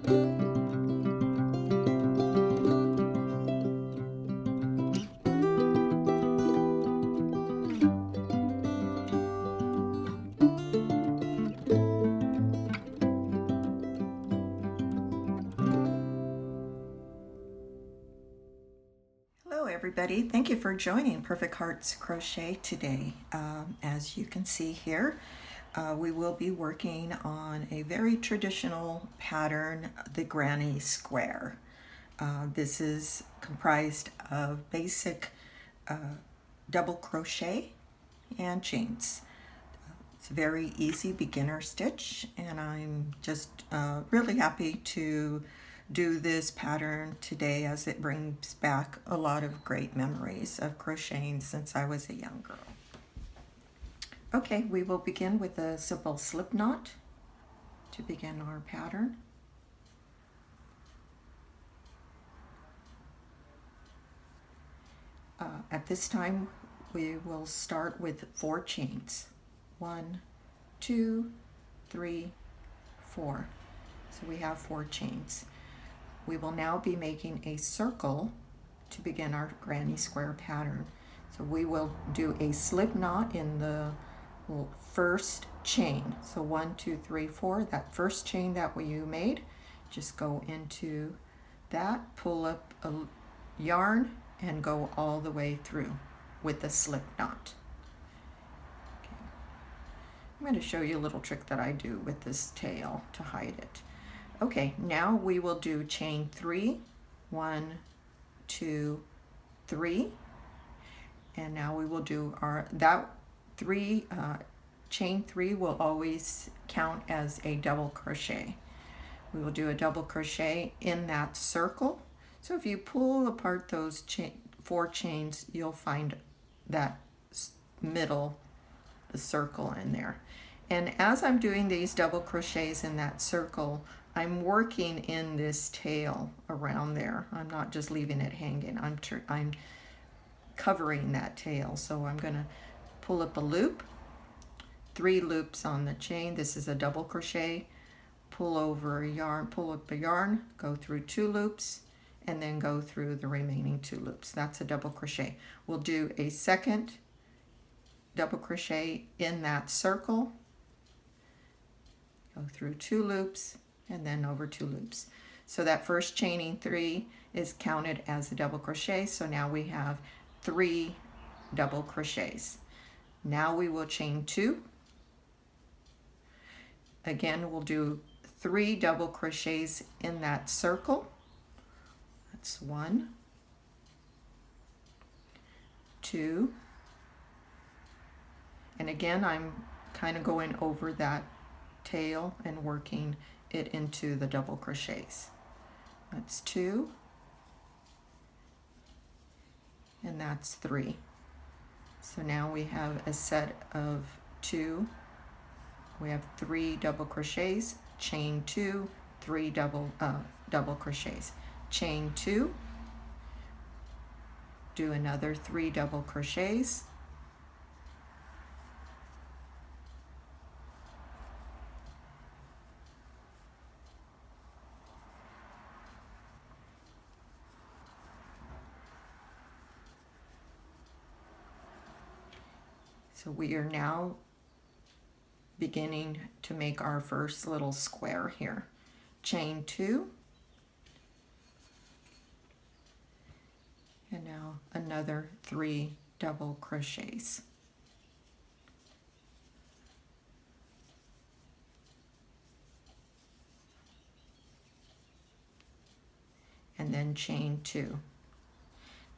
Hello everybody, thank you for joining Perfect Hearts Crochet today. As you can see here, we will be working on a very traditional pattern, the granny square. This is comprised of basic double crochet and chains. It's a very easy beginner stitch, and I'm just really happy to do this pattern today as it brings back a lot of great memories of crocheting since I was a young girl. Okay, we will begin with a simple slip knot to begin our pattern. At this time, we will start with 4 chains. 1, 2, 3, 4. So we have 4 chains. We will now be making a circle to begin our granny square pattern. So we will do a slip knot in the first chain. So 1, 2, 3, 4, that first chain that you made, just go into that, pull up a yarn, and go all the way through with the slip knot. Okay. I'm going to show you a little trick that I do with this tail to hide it. Okay, now we will do chain 3, 1, 2, 3, and now we will do chain 3 will always count as a double crochet. We will do a double crochet in that circle. So if you pull apart those 4 chains, you'll find that middle, the circle in there. And as I'm doing these double crochets in that circle, I'm working in this tail around there. I'm not just leaving it hanging. I'm covering that tail. So I'm going to pull up a loop, 3 loops on the chain. This is a double crochet. Pull over a yarn, pull up a yarn, go through 2 loops, and then go through the remaining 2 loops. That's a double crochet. We'll do a second double crochet in that circle, go through 2 loops, and then over 2 loops. So that first chaining 3 is counted as a double crochet. So now we have 3 double crochets. Now we will chain 2. Again, we'll do 3 double crochets in that circle. That's 1, 2, and again I'm kind of going over that tail and working it into the double crochets. That's 2, and that's 3. So now we have a set of 2. We have 3 double crochets, chain 2, 3 double crochets, chain 2, do another 3 double crochets, so we are now beginning to make our first little square here. Chain 2, and now another 3 double crochets. And then chain 2.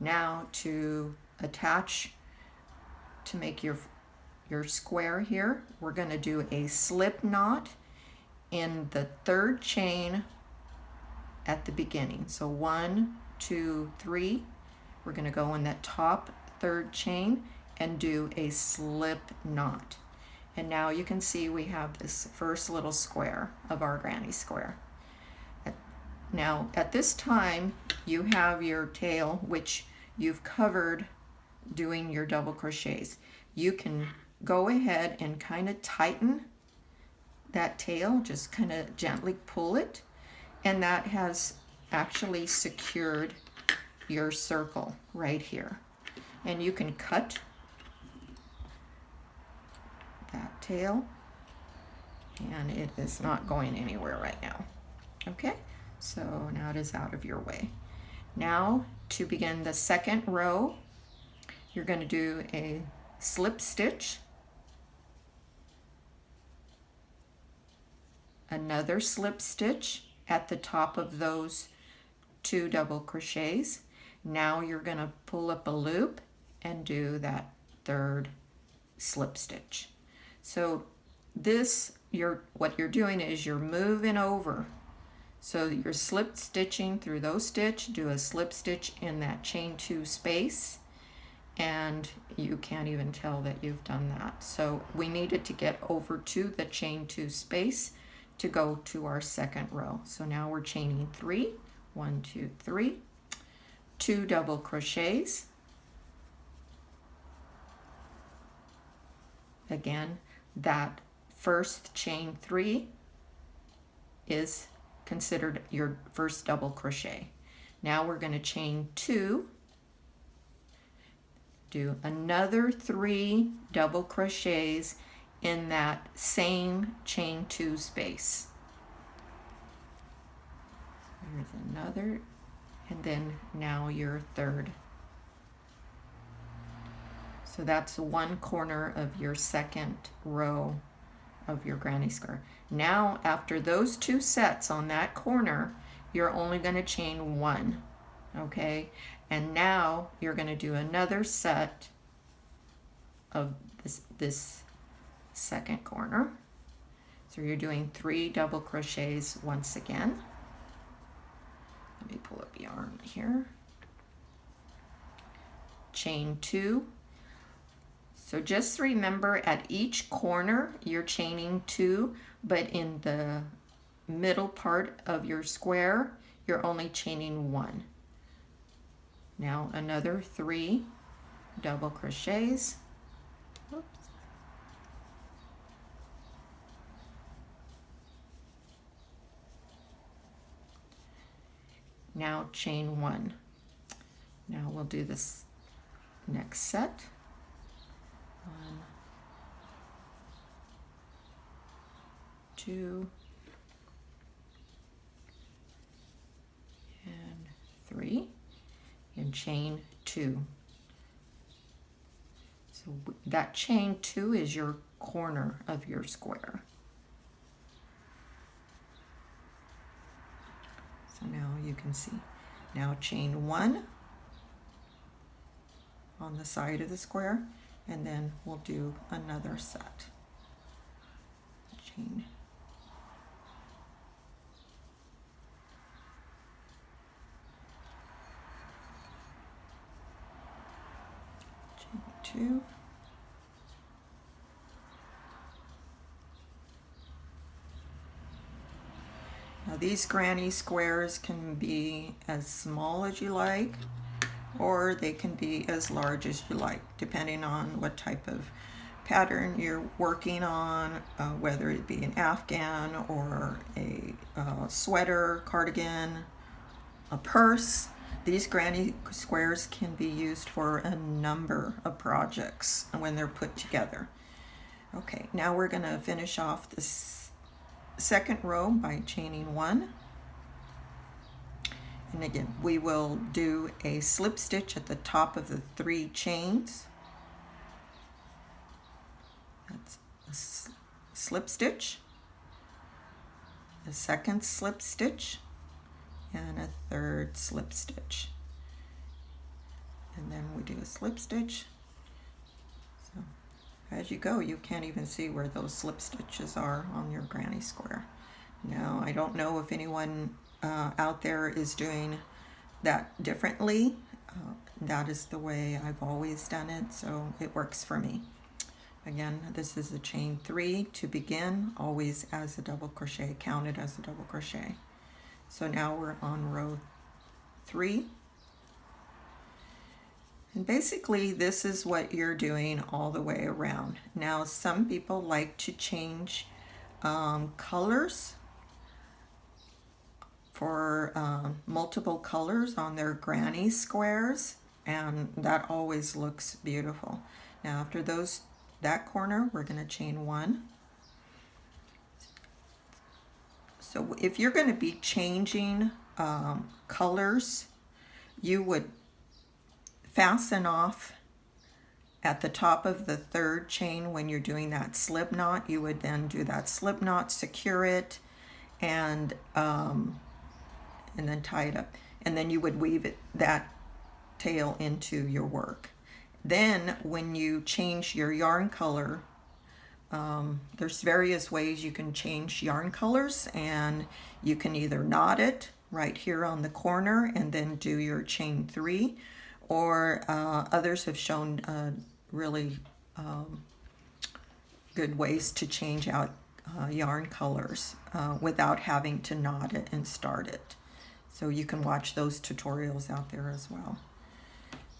Now to attach, to make your square here, we're going to do a slip knot in the 3rd chain at the beginning. So 1, 2, 3. We're going to go in that top 3rd chain and do a slip knot. And now you can see we have this first little square of our granny square. Now at this time you have your tail, which you've covered doing your double crochets. You can go ahead and kind of tighten that tail, just kind of gently pull it, and that has actually secured your circle right here. And you can cut that tail, and it is not going anywhere right now. Okay, so now it is out of your way. Now to begin the second row, you're going to do a slip stitch, another slip stitch at the top of those 2 double crochets. Now you're going to pull up a loop and do that third slip stitch. So this, what you're doing is you're moving over. So you're slip stitching through those stitch, do a slip stitch in that chain 2 space, and you can't even tell that you've done that. So we needed to get over to the chain 2 space to go to our second row. So now we're chaining 3, 1, 2, 3, 2 double crochets. Again, that first chain 3 is considered your first double crochet. Now we're going to chain 2, do another 3 double crochets in that same chain 2 space. Here's another, and then now your third. So that's one corner of your second row of your granny square. Now after those 2 sets on that corner, you're only going to chain 1, okay? And now you're going to do another set of this second corner. So you're doing 3 double crochets once again. Let me pull up yarn here. Chain 2. So just remember, at each corner you're chaining 2, but in the middle part of your square you're only chaining 1. Now another 3 double crochets. Oops. Now chain 1. Now we'll do this next set. 1, 2, and 3, and chain 2. So that chain 2 is your corner of your square. So now you can see. Now chain 1 on the side of the square, and then we'll do another set. Chain. Chain 2. Now these granny squares can be as small as you like, or they can be as large as you like, depending on what type of pattern you're working on, whether it be an afghan or a sweater, cardigan, a purse. These granny squares can be used for a number of projects when they're put together. Okay, now we're going to finish off this second row by chaining 1. And again, we will do a slip stitch at the top of the 3 chains. That's a slip stitch, a second slip stitch, and a third slip stitch. And then we do a slip stitch. So as you go, you can't even see where those slip stitches are on your granny square. Now, I don't know if anyone out there is doing that differently. That is the way I've always done it, so it works for me. Again, this is a chain 3 to begin, always as a double crochet, counted as a double crochet. So now we're on row 3. And basically this is what you're doing all the way around. Now some people like to change colors for multiple colors on their granny squares, and that always looks beautiful. Now after that corner, we're going to chain 1. So if you're going to be changing colors, you would fasten off at the top of the 3rd chain when you're doing that slip knot. You would then do that slip knot, secure it, and then tie it up. And then you would weave that tail into your work. Then when you change your yarn color, there's various ways you can change yarn colors, and you can either knot it right here on the corner and then do your chain 3, or others have shown really good ways to change out yarn colors without having to knot it and start it. So you can watch those tutorials out there as well.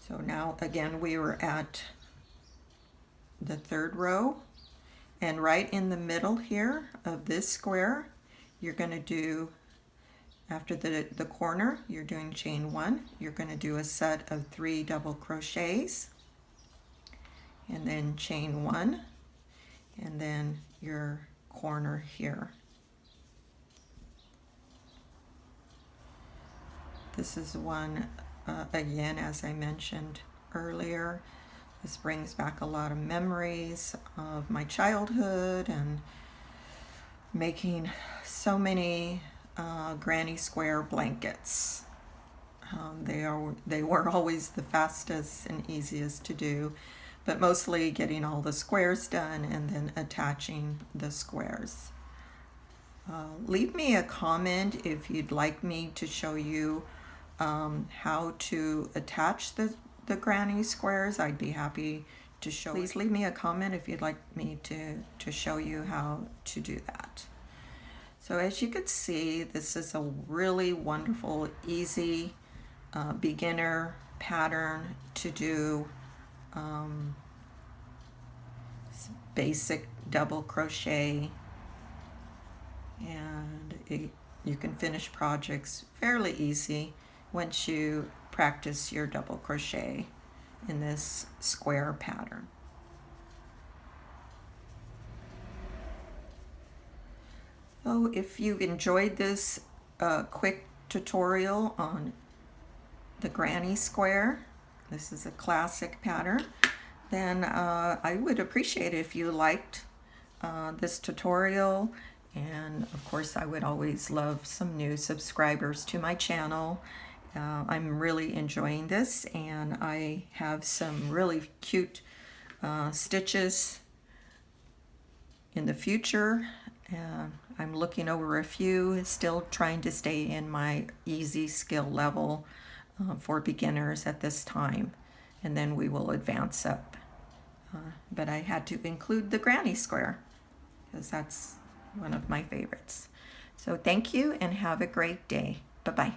So now again, we were at the 3rd row, and right in the middle here of this square, you're going to do, after the corner, you're doing chain 1. You're going to do a set of 3 double crochets, and then chain 1, and then your corner here. This is one, again, as I mentioned earlier, this brings back a lot of memories of my childhood and making so many granny square blankets. They were always the fastest and easiest to do, but mostly getting all the squares done and then attaching the squares. Leave me a comment if you'd like me to show you how to attach the granny squares. I'd be happy to show. Please leave me a comment if you'd like me to show you how to do that. So as you can see, this is a really wonderful, easy beginner pattern to do basic double crochet, and you can finish projects fairly easy once you practice your double crochet in this square pattern. So if you enjoyed this quick tutorial on the granny square, this is a classic pattern, then I would appreciate it if you liked this tutorial. And of course, I would always love some new subscribers to my channel. I'm really enjoying this, and I have some really cute stitches in the future. I'm looking over a few, still trying to stay in my easy skill level for beginners at this time, and then we will advance up. But I had to include the granny square because that's one of my favorites. So thank you and have a great day. Bye-bye.